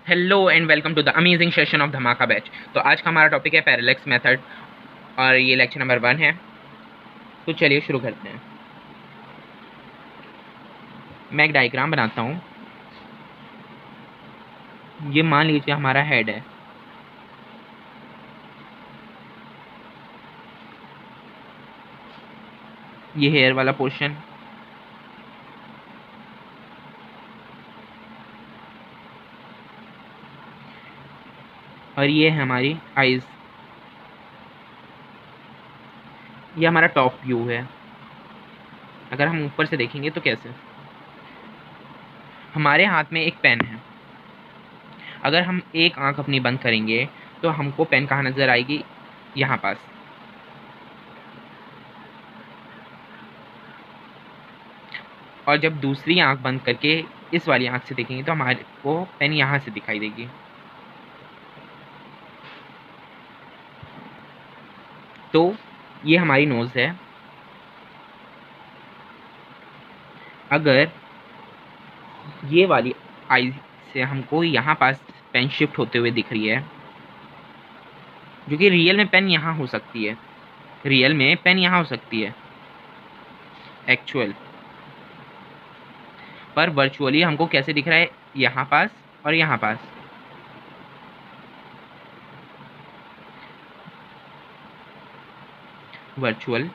Hello and welcome to the amazing session of धमाका batch. तो आज का हमारा टॉपिक है पैरेलैक्स मेथड और ये लेक्चर नंबर 1 है। तो चलिए शुरू करते हैं। मैं एक डायग्राम बनाता हूँ। ये मान लीजिए हमारा हेड है। ये हेयर वाला पोर्शन, और ये है हमारी आईज। ये हमारा टॉप व्यू है। अगर हम ऊपर से देखेंगे तो कैसे, हमारे हाथ में एक पेन है। अगर हम एक आंख अपनी बंद करेंगे तो हमको पेन कहाँ नज़र आएगी? यहाँ पास। और जब दूसरी आंख बंद करके इस वाली आंख से देखेंगे तो हमारे को पेन यहाँ से दिखाई देगी। तो ये हमारी नोज़ है। अगर ये वाली आई से हमको यहाँ पास पेन शिफ्ट होते हुए दिख रही है, जो कि रियल में पेन यहाँ हो सकती है, रियल में पेन यहाँ हो सकती है एक्चुअल, पर वर्चुअली हमको कैसे दिख रहा है? यहाँ पास और यहाँ पास। वर्चुअल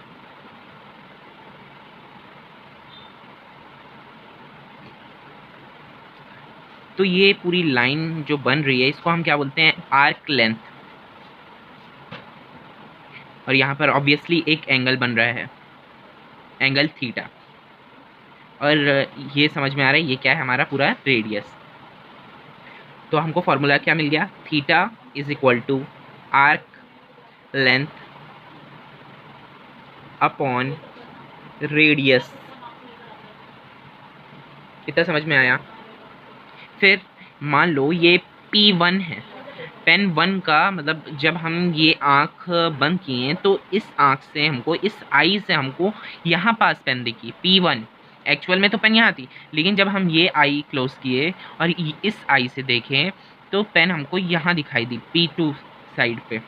तो ये पूरी लाइन जो बन रही है इसको हम क्या बोलते हैं? Arc length. और यहाँ पर ऑब्वियसली एक एंगल बन रहा है, एंगल थीटा। और ये समझ में आ रहा है ये क्या है? हमारा पूरा रेडियस। तो हमको फॉर्मूला क्या मिल गया? Theta is equal to arc length upon radius. कितना समझ में आया? फिर मान लो ये P1 है, पेन 1 का मतलब जब हम ये आँख बंद किए तो इस आँख से हमको, इस आई से हमको यहाँ पास पेन दिखी P1। एक्चुअल में तो पेन यहाँ थी, लेकिन जब हम ये आई क्लोज किए और इस आई से देखें तो पेन हमको यहाँ दिखाई दी P2 साइड पे।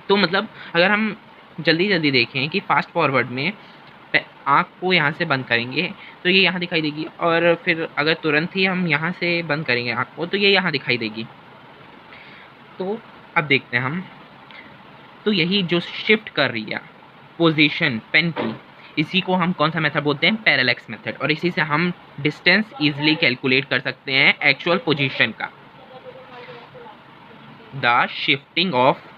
तो मतलब अगर हम जल्दी जल्दी देखें कि फास्ट फॉरवर्ड में आँख को यहाँ से बंद करेंगे तो ये यहाँ दिखाई देगी, और फिर अगर तुरंत ही हम यहाँ से बंद करेंगे आँख को तो ये यहाँ दिखाई देगी। तो अब देखते हैं हम, तो यही जो शिफ्ट कर रही है पोजीशन पेन की, इसी को हम कौन सा मेथड बोलते हैं? Parallax method. और इसी से हम डिस्टेंस इजीली कैलकुलेट कर सकते हैं एक्चुअल पोजीशन का। The shifting of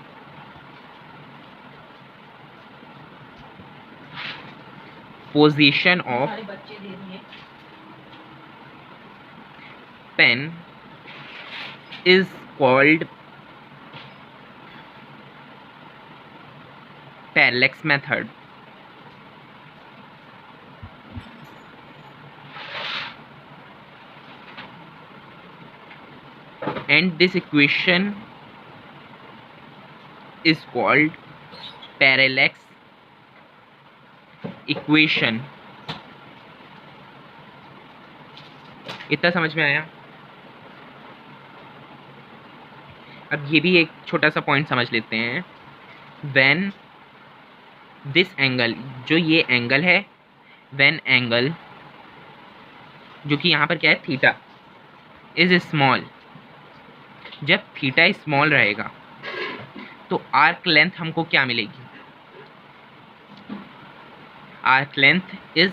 position of pen is called parallax method. And this equation is called parallax equation. इतना समझ में आया? अब ये भी एक छोटा सा पॉइंट समझ लेते हैं। व्हेन दिस एंगल, जो ये एंगल है, व्हेन एंगल जो कि यहाँ पर क्या है? Theta is small. जब थीटा स्मॉल रहेगा तो आर्क लेंथ हमको क्या मिलेगी? Arc length is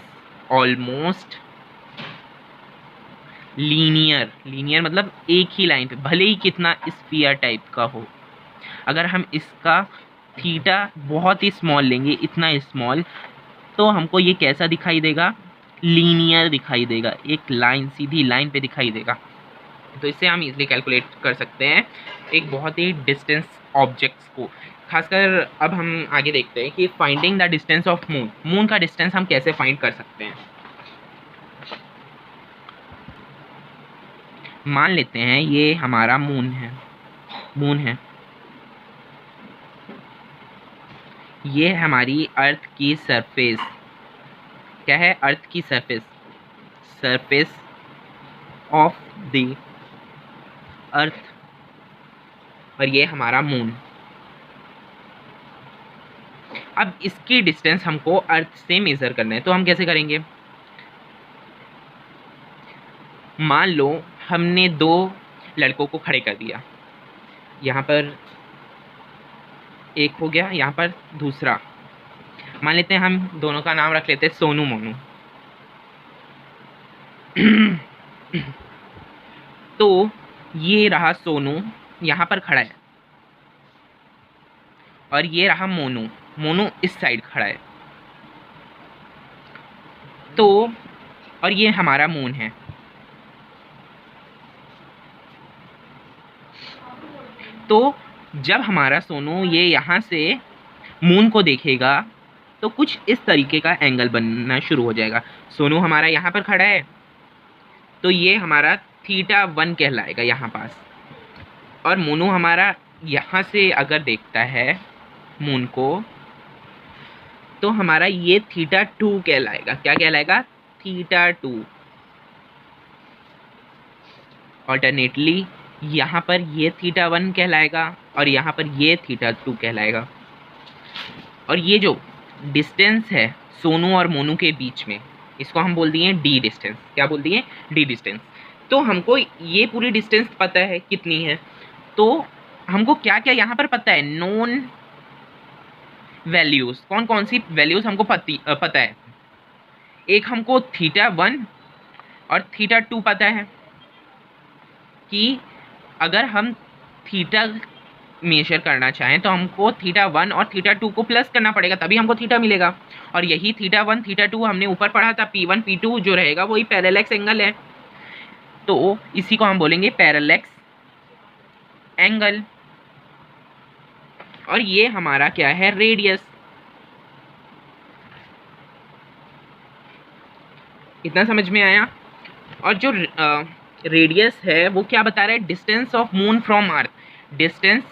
almost linear. Linear मतलब एक ही लाइन पे, भले ही कितना स्फीयर टाइप का हो। अगर हम इसका थीटा बहुत ही स्मॉल लेंगे, इतना स्मॉल, तो हमको ये कैसा दिखाई देगा? लीनियर दिखाई देगा, एक लाइन, सीधी लाइन पे दिखाई देगा। तो इससे हम इजीली कैलकुलेट कर सकते हैं एक बहुत ही डिस्टेंस ऑब्जेक्ट्स को। खासकर अब हम आगे देखते हैं कि finding the distance of moon. Moon का डिस्टेंस हम कैसे फाइंड कर सकते हैं। मान लेते हैं ये हमारा मून है, मून है, ये हमारी अर्थ की सरफेस। क्या है? अर्थ की surface, surface of the earth और ये हमारा मून। अब इसकी डिस्टेंस हमको अर्थ से मेज़र करना है, तो हम कैसे करेंगे? मान लो हमने दो लड़कों को खड़े कर दिया, यहाँ पर एक हो गया, यहाँ पर दूसरा। मान लेते हैं हम दोनों का नाम रख लेते हैं सोनू मोनू। तो ये रहा सोनू, यहाँ पर खड़ा है, और ये रहा मोनू, मोनू इस साइड खड़ा है। तो और ये हमारा मून है। तो जब हमारा सोनू ये यहाँ से मून को देखेगा तो कुछ इस तरीके का एंगल बनना शुरू हो जाएगा। सोनू हमारा यहाँ पर खड़ा है, तो ये हमारा θ1 कहलाएगा यहाँ पास, और मोनू हमारा यहाँ से अगर देखता है मून को तो हमारा ये θ2 कहलाएगा। क्या कहलाएगा? θ2। ऑल्टरनेटली यहाँ पर ये θ1 कहलाएगा और यहाँ पर ये θ2 कहलाएगा। और ये जो डिस्टेंस है सोनू और मोनू के बीच में, इसको हम बोल दिए डी डिस्टेंस। क्या बोल दिए? D distance. तो हमको ये पूरी डिस्टेंस पता है कितनी है, तो हमको क्या क्या यहाँ पर पता है? Known values. कौन कौन सी वैल्यूज़ हमको पता है? एक हमको θ1 और θ2 पता है कि अगर हम थीटा मेजर करना चाहें तो हमको θ1 और θ2 को प्लस करना पड़ेगा, तभी हमको थीटा मिलेगा। और यही θ1 θ2 हमने ऊपर पढ़ा था, P1 P2 जो रहेगा वही पैरेलैक्स एंगल है, तो इसी को हम बोलेंगे पैरेलैक्स एंगल। और ये हमारा क्या है? रेडियस। इतना समझ में आया? और जो रेडियस है वो क्या बता रहा है? Distance of moon from earth. Distance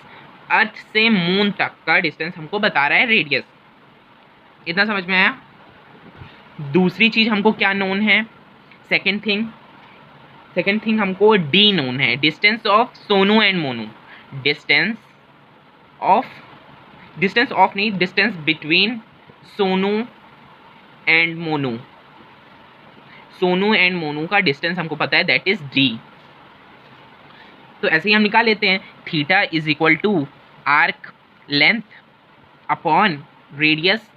earth से मून तक का डिस्टेंस हमको बता रहा है रेडियस। इतना समझ में आया? दूसरी चीज़ हमको क्या नोन है? सेकेंड थिंग हमको डी नोन है, distance of Sonu and Monu. Distance between Sonu and Monu. Sonu and Monu का डिस्टेंस हमको पता है, दैट इज डी। तो ऐसे ही हम निकाल लेते हैं, theta is equal to arc length upon radius.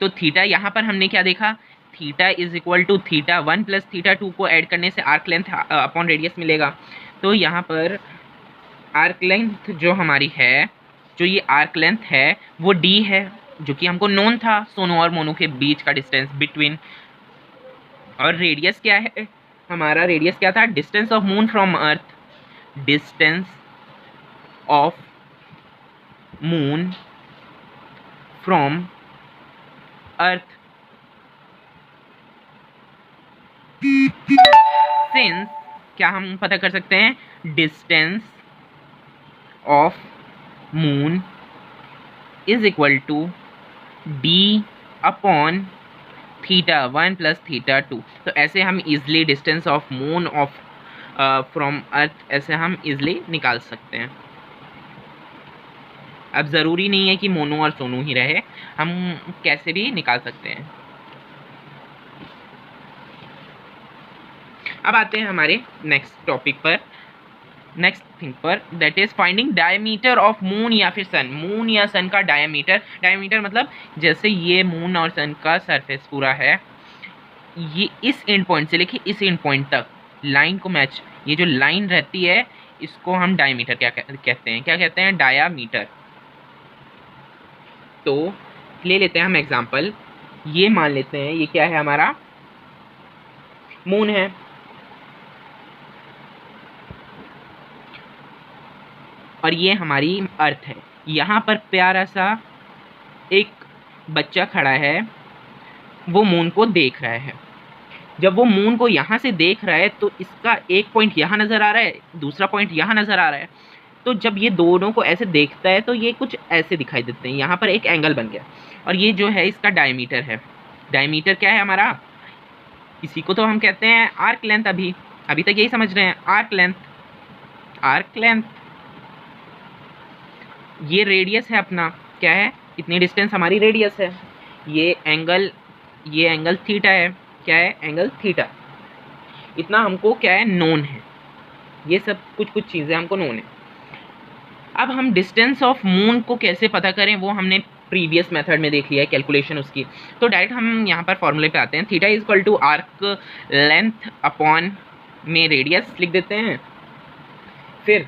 तो थीटा यहाँ पर हमने क्या देखा? Theta is equal to θ1 plus θ2 को ऐड करने से आर्क लेंथ अपॉन रेडियस मिलेगा। तो यहाँ पर आर्क लेंथ जो हमारी है, जो ये आर्क लेंथ है वो डी है, जो कि हमको नोन था सोनू और मोनू के बीच का डिस्टेंस बिटवीन। और रेडियस क्या है हमारा? रेडियस क्या था? Distance of moon from earth. Distance of moon from earth. Since क्या हम पता कर सकते हैं? Distance of moon is equal to D upon θ1 plus θ2। तो ऐसे हम easily distance of moon of from earth ऐसे हम इजली निकाल सकते हैं। अब ज़रूरी नहीं है कि मोनू और सोनू ही रहे, हम कैसे भी निकाल सकते हैं। अब आते हैं हमारे नेक्स्ट टॉपिक पर, नेक्स्ट थिंग पर, that is finding diameter of moon या फिर सन। मून या सन का डायमीटर। डायमीटर मतलब जैसे ये मून और सन का सरफेस पूरा है, ये इस एंड पॉइंट से लेके इस एंड पॉइंट तक लाइन को मैच, ये जो लाइन रहती है इसको हम डायमीटर क्या कहते हैं? क्या कहते हैं? डायामीटर। तो ले लेते हैं हम एग्जांपल, ये मान लेते हैं ये क्या है हमारा? मून है। और ये हमारी अर्थ है। यहाँ पर प्यारा सा एक बच्चा खड़ा है, वो मून को देख रहा है। जब वो मून को यहाँ से देख रहा है तो इसका एक पॉइंट यहाँ नज़र आ रहा है, दूसरा पॉइंट यहाँ नज़र आ रहा है। तो जब ये दोनों को ऐसे देखता है तो ये कुछ ऐसे दिखाई देते हैं, यहाँ पर एक एंगल बन गया। और ये जो है इसका डायमीटर है। डायमीटर क्या है हमारा? इसी को तो हम कहते हैं आर्क लेंथ। अभी अभी तक यही समझ रहे हैं, आर्क लेंथ, आर्क लेंथ ये रेडियस है अपना, क्या है, इतनी डिस्टेंस हमारी रेडियस है। ये एंगल थीटा है, क्या है, एंगल थीटा। इतना हमको क्या है, नोन है, ये सब कुछ कुछ चीज़ें हमको नोन है। अब हम डिस्टेंस ऑफ मून को कैसे पता करें, वो हमने प्रीवियस मेथड में देख लिया है, कैलकुलेशन उसकी। तो डायरेक्ट हम यहाँ पर फॉर्मूले पे आते हैं, theta is equal to arc length upon में रेडियस लिख देते हैं। फिर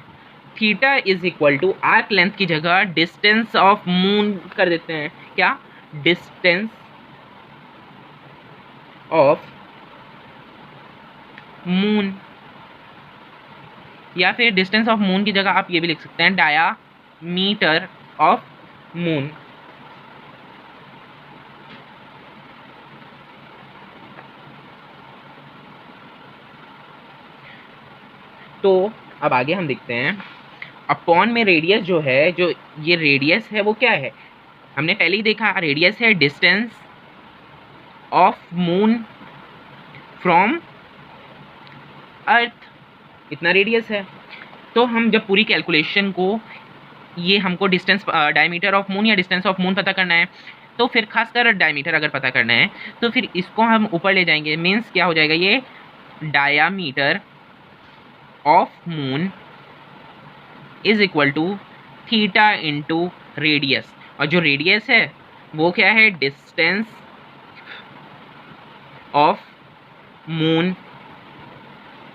theta is equal to arc length की जगह डिस्टेंस ऑफ मून कर देते हैं, क्या, डिस्टेंस ऑफ मून, या फिर डिस्टेंस ऑफ मून की जगह आप ये भी लिख सकते हैं डायामीटर ऑफ मून। तो अब आगे हम देखते हैं, अपॉन में रेडियस जो है, जो ये रेडियस है वो क्या है, हमने पहले ही देखा, रेडियस है डिस्टेंस ऑफ मून फ्रॉम अर्थ, इतना रेडियस है। तो हम जब पूरी कैलकुलेशन को, ये हमको डिस्टेंस डायमीटर ऑफ मून या डिस्टेंस ऑफ मून पता करना है, तो फिर खासकर डायमीटर अगर पता करना है तो फिर इसको हम ऊपर ले जाएंगे, मीन्स क्या हो जाएगा, ये diameter of moon is equal to theta into radius, और जो रेडियस है वो क्या है, distance of moon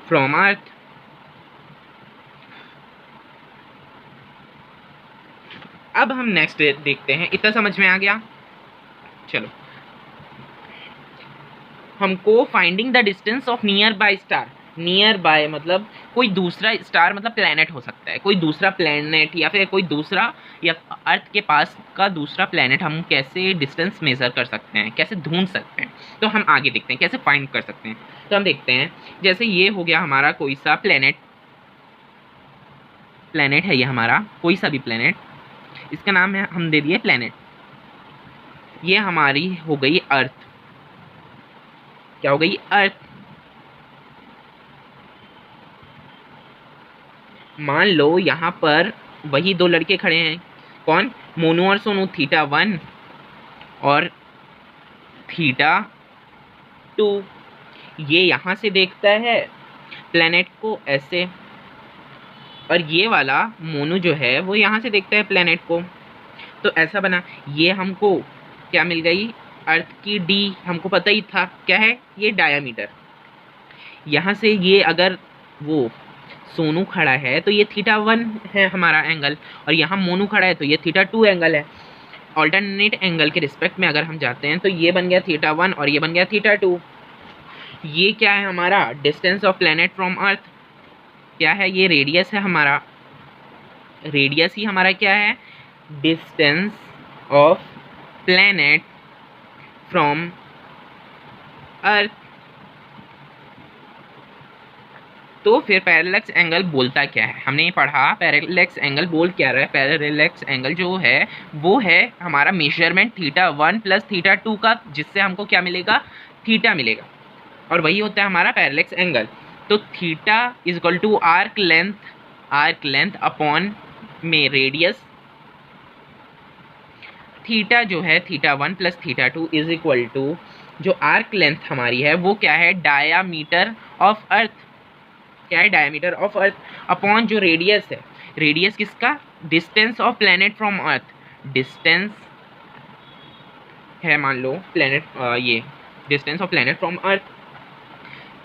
from earth. अब हम नेक्स्ट देखते हैं, इतना समझ में आ गया। चलो, हमको finding the distance of near by star, near by मतलब कोई दूसरा स्टार, मतलब प्लैनेट हो सकता है, कोई दूसरा प्लैनेट या फिर कोई दूसरा, या अर्थ के पास का दूसरा प्लैनेट, हम कैसे डिस्टेंस मेजर कर सकते हैं, कैसे ढूंढ सकते हैं। तो हम आगे देखते हैं कैसे फाइंड कर सकते हैं। तो हम देखते हैं, जैसे ये हो गया हमारा कोई सा प्लैनेट, प्लैनेट है ये हमारा कोई सा भी प्लैनेट, इसका नाम है हम दे दिए प्लैनेट। ये हमारी हो गई अर्थ, क्या हो गई, अर्थ। मान लो यहाँ पर वही दो लड़के खड़े हैं, कौन, मोनू और सोनू, थीटा 1 और थीटा 2। ये यहाँ से देखता है प्लैनेट को ऐसे, और ये वाला मोनू जो है वो यहाँ से देखता है प्लैनेट को, तो ऐसा बना। ये हमको क्या मिल गई, अर्थ की डी, हमको पता ही था क्या है, ये डायामीटर। यहाँ से ये अगर वो सोनू खड़ा है तो ये थीटा 1 है हमारा एंगल, और यहाँ मोनू खड़ा है तो ये थीटा 2 एंगल है। ऑल्टरनेट एंगल के रिस्पेक्ट में अगर हम जाते हैं तो ये बन गया थीटा 1 और ये बन गया थीटा 2। ये क्या है हमारा, distance of planet from earth, क्या है, ये रेडियस है हमारा, रेडियस ही हमारा क्या है, डिस्टेंस ऑफ प्लैनेट फ्रॉम अर्थ। तो फिर पैरेलैक्स एंगल बोलता क्या है, हमने ये पढ़ा, पैरेलैक्स एंगल बोल क्या रहा है, पैरेलैक्स एंगल जो है वो है हमारा मेजरमेंट थीटा 1 प्लस थीटा 2 का, जिससे हमको क्या मिलेगा, थीटा मिलेगा, और वही होता है हमारा पैरेलैक्स एंगल। तो theta is equal to arc length upon में रेडियस, थीटा जो है theta 1 plus theta 2 is equal to, जो आर्क लेंथ हमारी है वो क्या है, डायामीटर ऑफ अर्थ, क्या है, डायमीटर ऑफ अर्थ, अपॉन जो रेडियस है, रेडियस किसका, distance of planet from earth, distance है मान लो प्लैनेट, ये डिस्टेंस ऑफ प्लैनेट फ्रॉम अर्थ।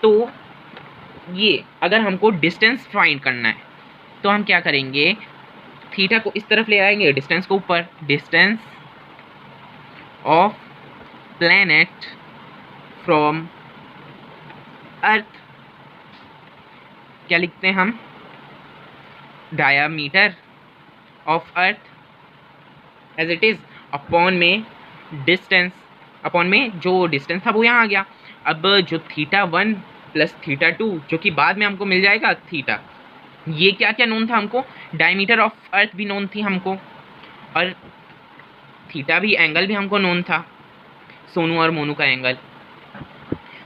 तो ये अगर हमको डिस्टेंस फाइंड करना है तो हम क्या करेंगे, थीटा को इस तरफ ले आएंगे, डिस्टेंस को ऊपर, distance of planet from earth, क्या लिखते हैं हम, diameter of earth as it is, upon में डिस्टेंस, अपॉन में जो डिस्टेंस था वो यहाँ आ गया। अब जो थीटा 1 प्लस थीटा 2 जो कि बाद में हमको मिल जाएगा थीटा, ये क्या क्या नोन था हमको, डायमीटर ऑफ अर्थ भी नोन थी हमको, और थीटा भी, एंगल भी हमको नोन था, सोनू और मोनू का एंगल।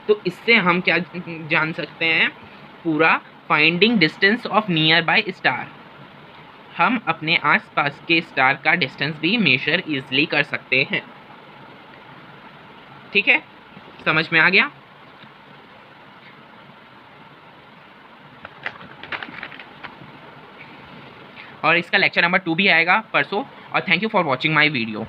तो इससे हम क्या जान सकते हैं पूरा finding distance of near by star, हम अपने आसपास के स्टार का डिस्टेंस भी मेजर इजीली कर सकते हैं। ठीक है, समझ में आ गया? और इसका लेक्चर नंबर 2 भी आएगा परसों। और thank you for watching my video.